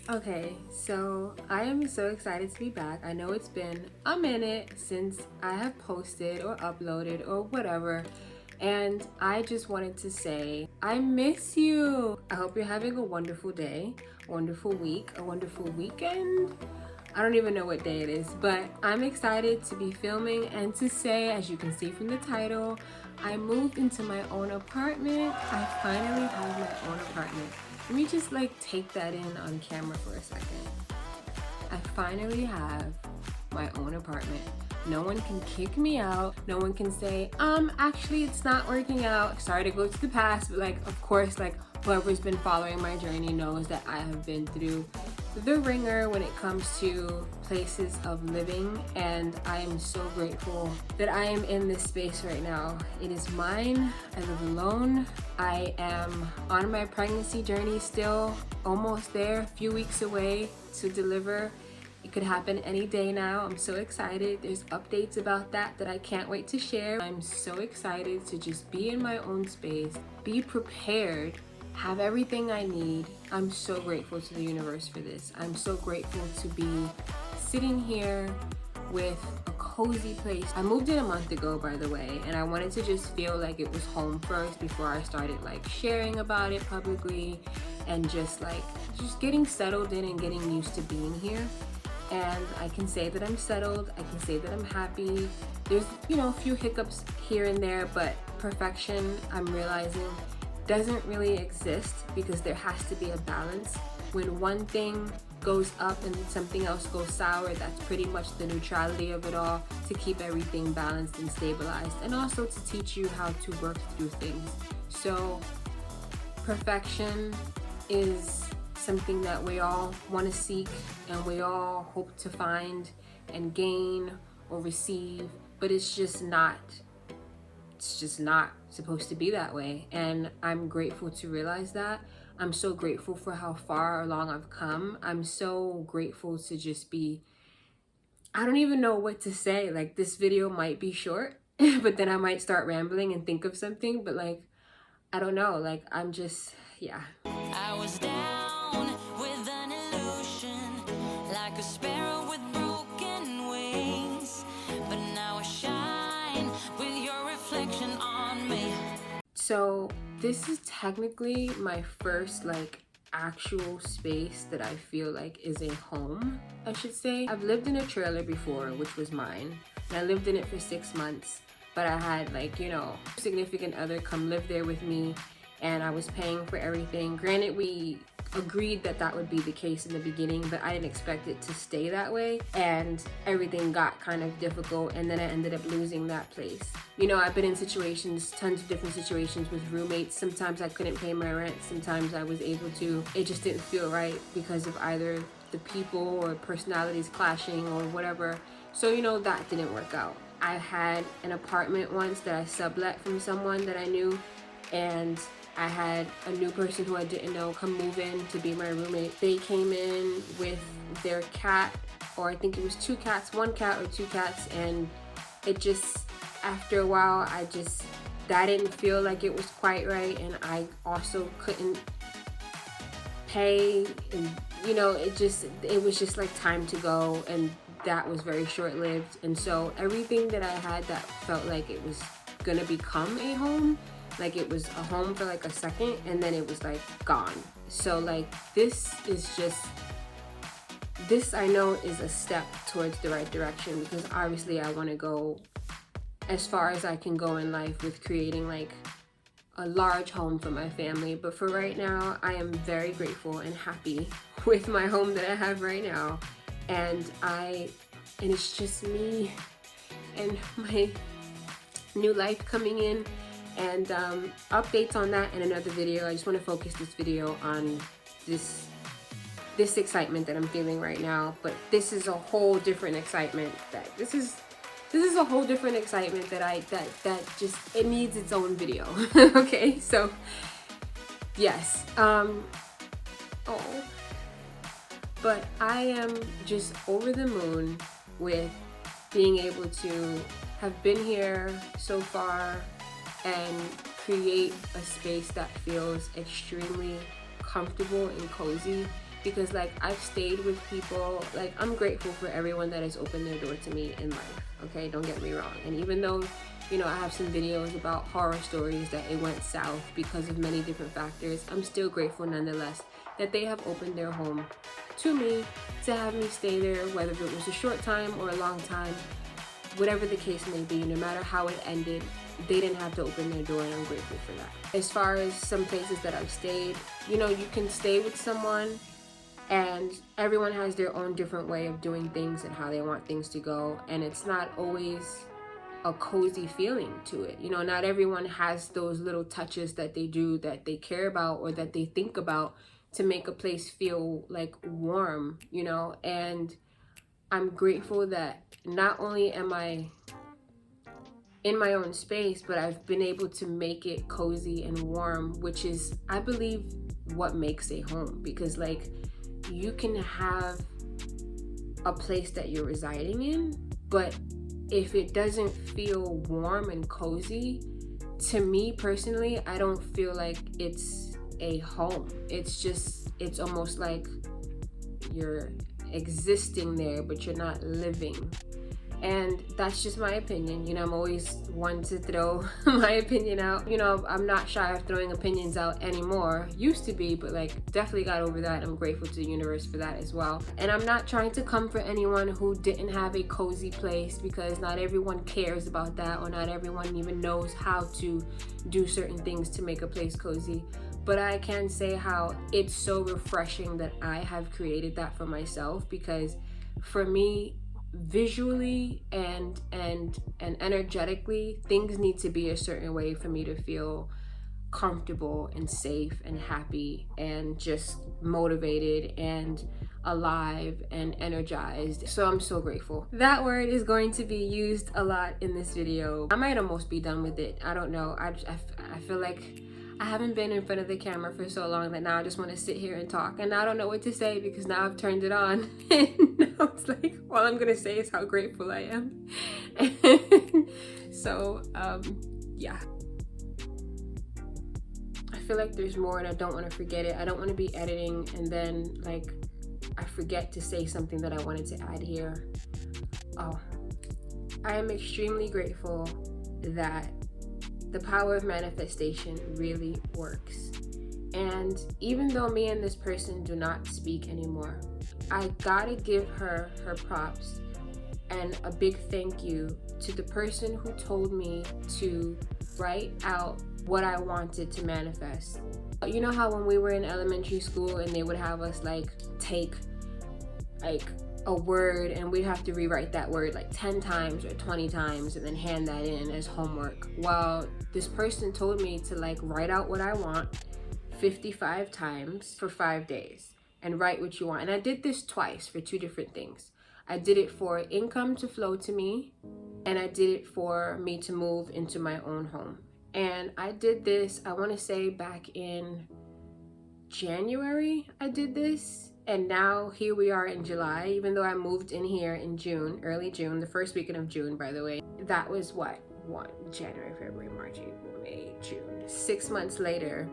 Okay, so I am so excited to be back. I know it's been a minute since I have posted or uploaded or whatever, and I just wanted to say I miss you. I hope you're having a wonderful day, a wonderful week, a wonderful weekend. I don't even know what day it is, but I'm excited to be filming and to say, as you can see from the title, I moved into my own apartment. I finally have my own apartment. Let me just take that in on camera for a second. I finally have my own apartment. No one can kick me out. No one can say, actually it's not working out. Sorry to go to the past, but of course, whoever's been following my journey knows that I have been through the ringer when it comes to places of living, and I am so grateful that I am in this space right now. It is mine. I live alone. I am on my pregnancy journey still, almost there, a few weeks away to deliver. It could happen any day now. I'm so excited. There's updates about that I can't wait to share. I'm so excited to just be in my own space, be prepared, have everything I need. I'm so grateful to the universe for this. I'm so grateful to be sitting here with a cozy place. I moved in a month ago, by the way, and I wanted to just feel like it was home first before I started sharing about it publicly and just getting settled in and getting used to being here. And I can say that I'm settled. I can say that I'm happy. There's, a few hiccups here and there, but perfection, I'm realizing, doesn't really exist because there has to be a balance. When one thing goes up and something else goes sour, that's pretty much the neutrality of it all, to keep everything balanced and stabilized, and also to teach you how to work through things. So perfection is something that we all want to seek and we all hope to find and gain or receive, but it's just not supposed to be that way. And I'm grateful to realize that. I'm so grateful for how far along I've come. I'm so grateful to just be, I don't even know what to say. This video might be short, but then I might start rambling and think of something, but I don't know, I'm just, yeah. I was down with an illusion, like a sparrow with broken wings, but now I shine with your reflection on me. So this is technically my first actual space that I feel is a home, I should say. I've lived in a trailer before, which was mine, and I lived in it for 6 months, but I had significant other come live there with me, and I was paying for everything. Granted, we agreed that would be the case in the beginning, but I didn't expect it to stay that way, and everything got kind of difficult, and then I ended up losing that place. I've been in situations, tons of different situations with roommates. Sometimes I couldn't pay my rent, sometimes I was able to. It just didn't feel right because of either the people or personalities clashing or whatever. So that didn't work out. I had an apartment once that I sublet from someone that I knew, and I had a new person who I didn't know come move in to be my roommate. They came in with their cat, or I think it was 2 cats, 1 cat or 2 cats, and it just, after a while, that didn't feel like it was quite right, and I also couldn't pay, and it was just time to go, and that was very short-lived. And so everything that I had that felt like it was gonna become a home, it was a home for a second, and then it was gone. So this is just, this I know is a step towards the right direction, because obviously I want to go as far as I can go in life with creating a large home for my family. But for right now, I am very grateful and happy with my home that I have right now, and it's just me and my new life coming in. And updates on that in another video. I just want to focus this video on this excitement that I'm feeling right now. But this is a whole different excitement. This is a whole different excitement that just, it needs its own video. Okay, so yes. But I am just over the moon with being able to have been here so far and create a space that feels extremely comfortable and cozy. because like I've stayed with people, like I'm grateful for everyone that has opened their door to me in life, okay, don't get me wrong. And even though, you know, I have some videos about horror stories that it went south because of many different factors, I'm still grateful nonetheless that they have opened their home to me to have me stay there, whether it was a short time or a long time, whatever the case may be. No matter how it ended, they didn't have to open their door, and I'm grateful for that. As far as some places that I've stayed, you know, you can stay with someone and everyone has their own different way of doing things and how they want things to go, and it's not always a cozy feeling to it. You know, not everyone has those little touches that they do, that they care about or that they think about to make a place feel like warm, you know. And I'm grateful that not only am I in my own space, but I've been able to make it cozy and warm, which is, I believe, what makes a home. Because like, you can have a place that you're residing in, but if it doesn't feel warm and cozy, to me personally, I don't feel like it's a home. It's almost like you're existing there, but you're not living. And that's just my opinion. You know, I'm always one to throw my opinion out. You know, I'm not shy of throwing opinions out anymore. Used to be, but like definitely got over that. I'm grateful to the universe for that as well. And I'm not trying to comfort anyone who didn't have a cozy place, because not everyone cares about that, or not everyone even knows how to do certain things to make a place cozy. But I can say how it's so refreshing that I have created that for myself, because for me, visually and energetically, things need to be a certain way for me to feel comfortable and safe and happy and just motivated and alive and energized. So I'm so grateful. That word is going to be used a lot in this video. I might almost be done with it. I don't know. I feel like I haven't been in front of the camera for so long that now I just want to sit here and talk, and I don't know what to say because now I've turned it on and now it's like all I'm gonna say is how grateful I am. So yeah, I feel like there's more and I don't want to forget it. I don't want to be editing and then like I forget to say something that I wanted to add here. Oh, I am extremely grateful that the power of manifestation really works. And even though me and this person do not speak anymore, I gotta give her her props and a big thank you to the person who told me to write out what I wanted to manifest. You know how when we were in elementary school and they would have us like take like a word and we'd have to rewrite that word like 10 times or 20 times and then hand that in as homework? Well, this person told me to like write out what I want 55 times for 5 days and write what you want. And I did this twice for two different things. I did it for income to flow to me, and I did it for me to move into my own home. And I did this, I want to say back in January I did this. And now here we are in July, even though I moved in here in June, early June, the first weekend of June, by the way. That was what? January, February, March, April, May, June. 6 months later,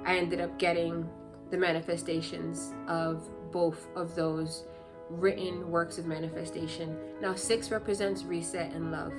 I ended up getting the manifestations of both of those written works of manifestation. Now 6 represents reset and love.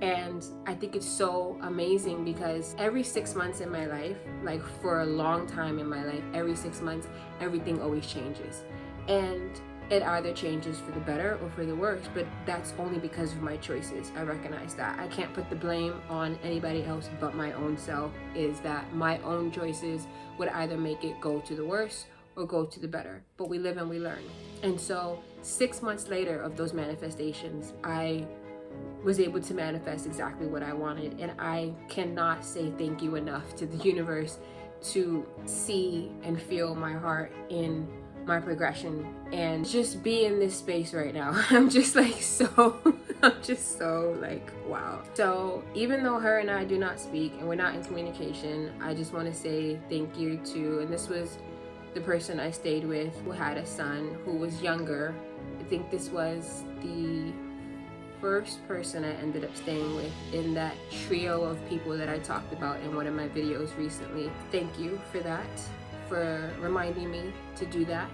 And I think it's so amazing because every 6 months in my life, like for a long time in my life, every 6 months, everything always changes. And it either changes for the better or for the worse, but that's only because of my choices. I recognize that. I can't put the blame on anybody else but my own self, is that my own choices would either make it go to the worse or go to the better. But we live and we learn. And so 6 months later of those manifestations, I was able to manifest exactly what I wanted. And I cannot say thank you enough to the universe to see and feel my heart in my progression and just be in this space right now. I'm just like I'm just so like, wow. So even though her and I do not speak and we're not in communication, I just want to say thank you to, and this was the person I stayed with who had a son who was younger. I think this was the first person I ended up staying with in that trio of people that I talked about in one of my videos recently. Thank you for that. for reminding me to do that,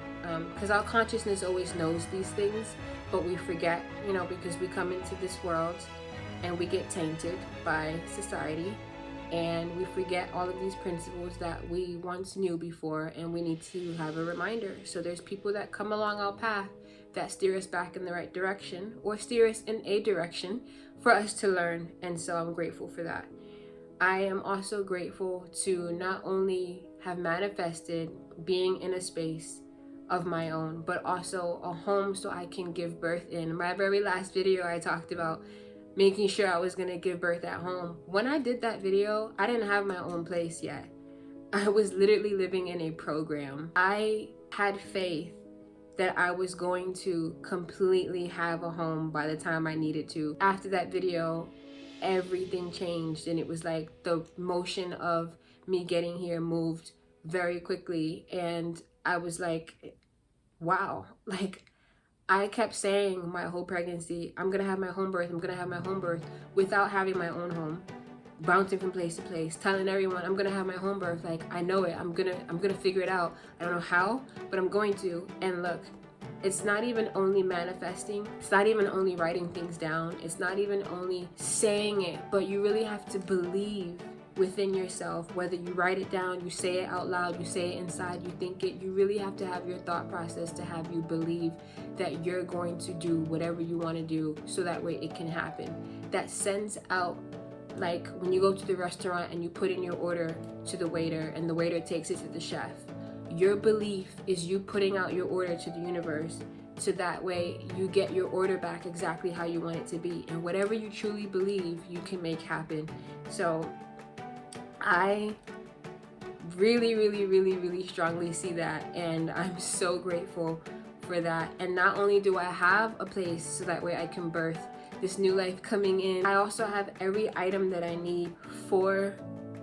because our consciousness always knows these things, but we forget, you know, because we come into this world and we get tainted by society, and we forget all of these principles that we once knew before, and we need to have a reminder. So there's people that come along our path that steer us back in the right direction, or steer us in a direction for us to learn. And so I'm grateful for that. I am also grateful to not only have manifested being in a space of my own, but also a home so I can give birth in. My very last video, I talked about making sure I was gonna give birth at home. When I did that video, I didn't have my own place yet. I was literally living in a program. I had faith that I was going to completely have a home by the time I needed to. After that video, everything changed, and it was like the motion of me getting here moved very quickly, and I was like, wow. Like, I kept saying my whole pregnancy, I'm gonna have my home birth, I'm gonna have my home birth, without having my own home, bouncing from place to place, telling everyone I'm gonna have my home birth. Like, I know it, I'm gonna figure it out. I don't know how, but I'm going to. And look, it's not even only manifesting, it's not even only writing things down, it's not even only saying it, but you really have to believe within yourself. Whether you write it down, you say it out loud, you say it inside, you think it, you really have to have your thought process to have you believe that you're going to do whatever you want to do, so that way it can happen. That sends out, like when you go to the restaurant and you put in your order to the waiter, and the waiter takes it to the chef. Your belief is you putting out your order to the universe, so that way you get your order back exactly how you want it to be. And whatever you truly believe, you can make happen. So I really strongly see that, and I'm so grateful for that. And not only do I have a place so that way I can birth this new life coming in, I also have every item that I need for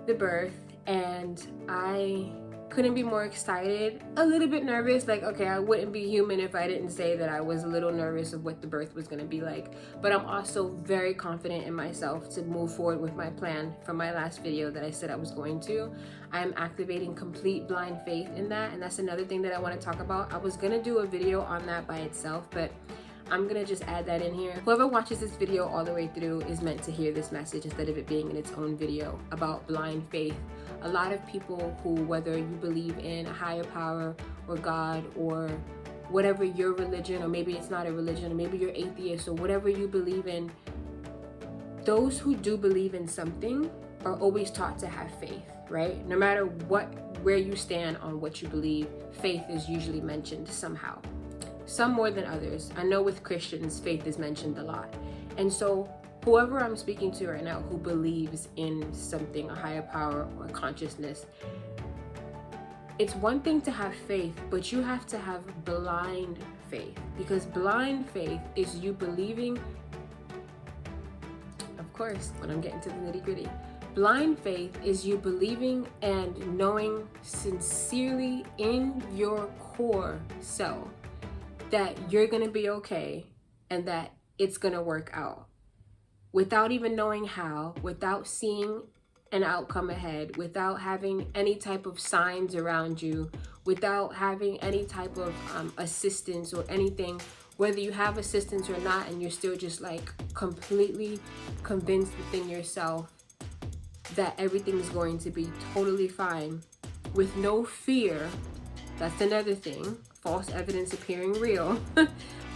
the birth, and I couldn't be more excited. A little bit nervous, like, okay, I wouldn't be human if I didn't say that I was a little nervous of what the birth was gonna be like. But I'm also very confident in myself to move forward with my plan from my last video that I said I was going to. I'm activating complete blind faith in that, and that's another thing that I want to talk about. I was gonna do a video on that by itself, but I'm gonna just add that in here. Whoever watches this video all the way through is meant to hear this message instead of it being in its own video about blind faith. A lot of people who, whether you believe in a higher power or God or whatever your religion, or maybe it's not a religion, or maybe you're atheist, or whatever you believe in, those who do believe in something are always taught to have faith, right? No matter where you stand on what you believe, faith is usually mentioned somehow. Some more than others. I know with Christians, faith is mentioned a lot. And so whoever I'm speaking to right now who believes in something, a higher power or consciousness, it's one thing to have faith, but you have to have blind faith, because blind faith is you believing, of course, when I'm getting to the nitty-gritty, blind faith is you believing and knowing sincerely in your core self that you're gonna be okay and that it's gonna work out, without even knowing how, without seeing an outcome ahead, without having any type of signs around you, without having any type of assistance or anything, whether you have assistance or not, and you're still just like completely convinced within yourself that everything's going to be totally fine, with no fear. That's another thing, false evidence appearing real.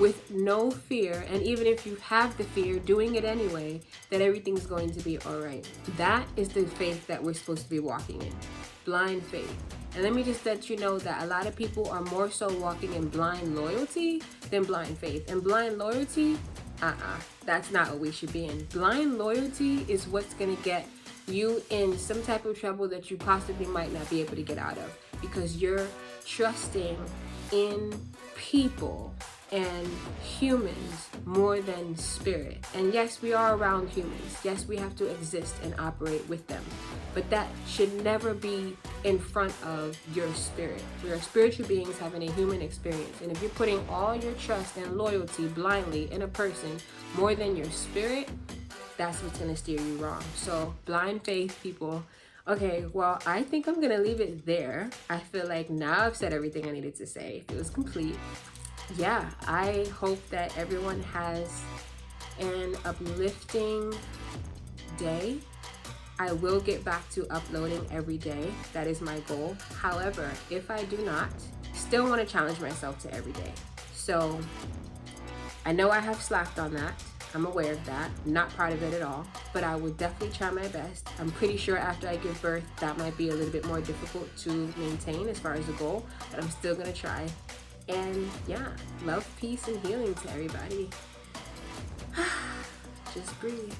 With no fear, and even if you have the fear, doing it anyway, that everything's going to be all right. That is the faith that we're supposed to be walking in, blind faith. And let me just let you know that a lot of people are more so walking in blind loyalty than blind faith. And blind loyalty, that's not what we should be in. Blind loyalty is what's gonna get you in some type of trouble that you possibly might not be able to get out of, because you're trusting in people and humans more than spirit. And yes, we are around humans. Yes, we have to exist and operate with them, but that should never be in front of your spirit. We are spiritual beings having a human experience, and if you're putting all your trust and loyalty blindly in a person more than your spirit, that's what's gonna steer you wrong. So blind faith, people, Okay, well, I think I'm gonna leave it there. I feel like now I've said everything I needed to say. It was complete. Yeah, I hope that everyone has an uplifting day. I will get back to uploading every day. That is my goal. However, if I do not, still want to challenge myself to every day. So I know I have slacked on that. I'm aware of that. Not proud of it at all, but I will definitely try my best. I'm pretty sure after I give birth, that might be a little bit more difficult to maintain as far as the goal, but I'm still gonna try. And yeah, love, peace, and healing to everybody. Just breathe.